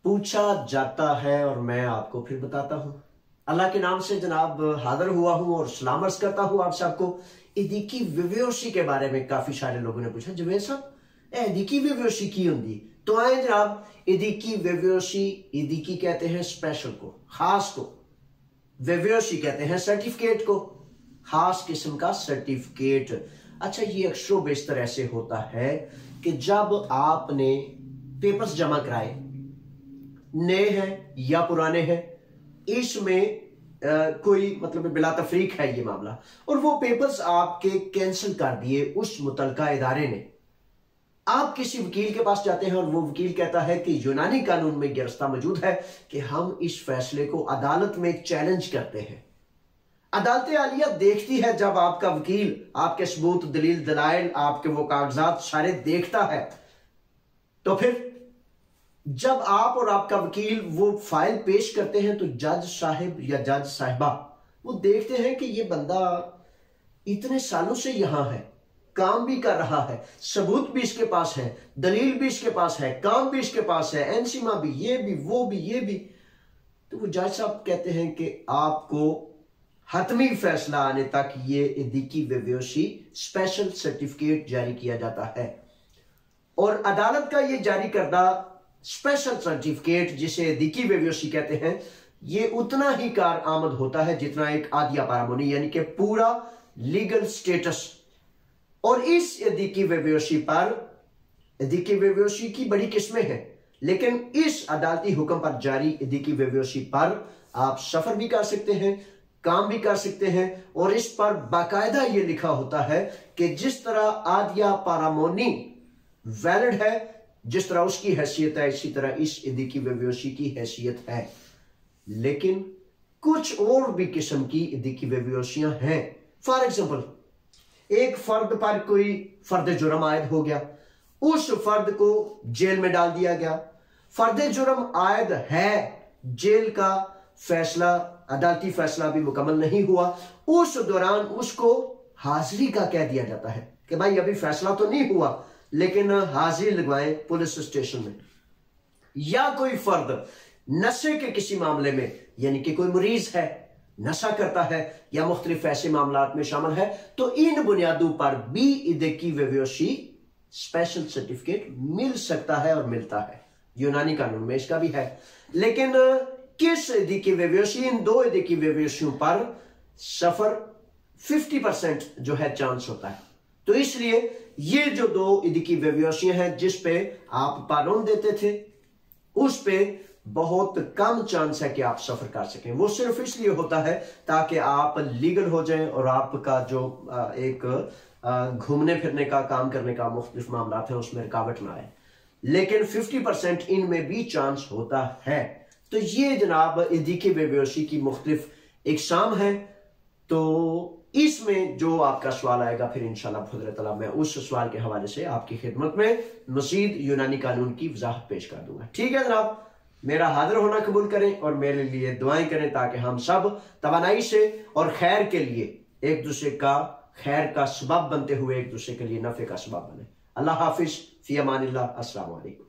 पूछा जाता है और मैं आपको फिर बताता हूं। अल्लाह के नाम से जनाब हाजिर हुआ हूं और सलाम अर्ज करता हूं आप सबको। इदिकी विवेयोशी के बारे में काफी सारे लोगों ने पूछा, जवेद साहब इदिकी विवेयोशी की होंगी? तो आए जनाब, इदिकी विवेयोशी, इदिकी कहते हैं स्पेशल को, खास को, विवेयोशी कहते हैं सर्टिफिकेट को, खास किस्म का सर्टिफिकेट। अच्छा, ये अक्सर बेशतर ऐसे होता है कि जब आपने पेपर्स जमा कराए, नए हैं या पुराने हैं, इसमें कोई मतलब बिला तफरीक है ये मामला, और वो पेपर्स आपके कैंसिल कर दिए उस मुतलका इदारे ने। आप किसी वकील के पास जाते हैं और वो वकील कहता है कि यूनानी कानून में यह रास्ता मौजूद है कि हम इस फैसले को अदालत में चैलेंज करते हैं। अदालत आलिया देखती है, जब आपका वकील आपके सबूत, दलील, दलाइल, आपके वो कागजात सारे देखता है, तो फिर जब आप और आपका वकील वो फाइल पेश करते हैं तो जज साहिब या जज साहिबा वो देखते हैं कि ये बंदा इतने सालों से यहां है, काम भी कर रहा है, सबूत भी इसके पास है, दलील भी इसके पास है, काम भी इसके पास है, एनसीमा भी, ये भी, वो भी, ये भी। तो वो जज साहब कहते हैं कि आपको हतमी फैसला आने तक ये इदिकी विवेयोशी स्पेशल सर्टिफिकेट जारी किया जाता है। और अदालत का ये जारी करदा स्पेशल सर्टिफिकेट, जिसे इदिकी विवेयोशी कहते हैं, ये उतना ही कार आमद होता है जितना एक आदिया पारामोनी, यानी कि पूरा लीगल स्टेटस। और इस इदिकी विवेयोशी पर, इदिकी विवेयोशी की बड़ी किस्में हैं, लेकिन इस अदालती हुक्म पर जारी इदिकी विवेयोशी पर आप सफर भी कर सकते हैं, काम भी कर सकते हैं, और इस पर बाकायदा ये लिखा होता है कि जिस तरह आदिया पारामोनी वैलिड है, जिस तरह उसकी हैसियत है, इसी तरह इस इदिकी विवेयोशी की हैसियत है। लेकिन कुछ और भी किस्म की इदिकी विवेयोशियां हैं। फॉर एग्जाम्पल, एक फर्द पर कोई फर्द जुर्म आयद हो गया, उस फर्द को जेल में डाल दिया गया, फर्द जुर्म आयद है, जेल का फैसला, अदालती फैसला भी मुकम्मल नहीं हुआ, उस दौरान उसको हाजिरी का कह दिया जाता है कि भाई अभी फैसला तो नहीं हुआ, लेकिन हाजिरी लगवाएं पुलिस स्टेशन में। या कोई फर्द नशे के किसी मामले में, यानी कि कोई मरीज है, नशा करता है या मुख्तलिफ ऐसे मामलात में शामिल है, तो इन बुनियादों पर भी इदिकी विवेयोशी स्पेशल सर्टिफिकेट मिल सकता है और मिलता है। यूनानी कानून में इसका भी है। लेकिन किस इदिकी विवेयोशी, इन दो इदिकी विवेयोशियों पर सफर 50% जो है चांस होता है। तो इसलिए ये जो दो इदिकी विवेयोशियां हैं जिस पे आप पालोन देते थे, उस पे बहुत कम चांस है कि आप सफर कर सकें। वो सिर्फ इसलिए होता है ताकि आप लीगल हो जाएं और आपका जो एक घूमने फिरने का, काम करने का मुख्तलिफ मामला है उसमें रुकावट ना आए। लेकिन 50% इनमें भी चांस होता है। तो ये जनाब इदिकी विवेयोशी की मुख्तलिफ इकसाम है। तो इसमें जो आपका सवाल आएगा फिर इंशाल्लाह खुदा तआला मैं उस सवाल के हवाले से आपकी खिदमत में मजीद यूनानी कानून की वजाहत पेश कर दूंगा। ठीक है जनाब, मेरा हाजिर होना कबूल करें और मेरे लिए दुआएं करें ताकि हम सब तवानाई से और खैर के लिए एक दूसरे का खैर का सबब बनते हुए एक दूसरे के लिए नफे का सबब बने। अल्लाह हाफिज, फी अमानिल्लाह, अस्सलाम वालेकुम।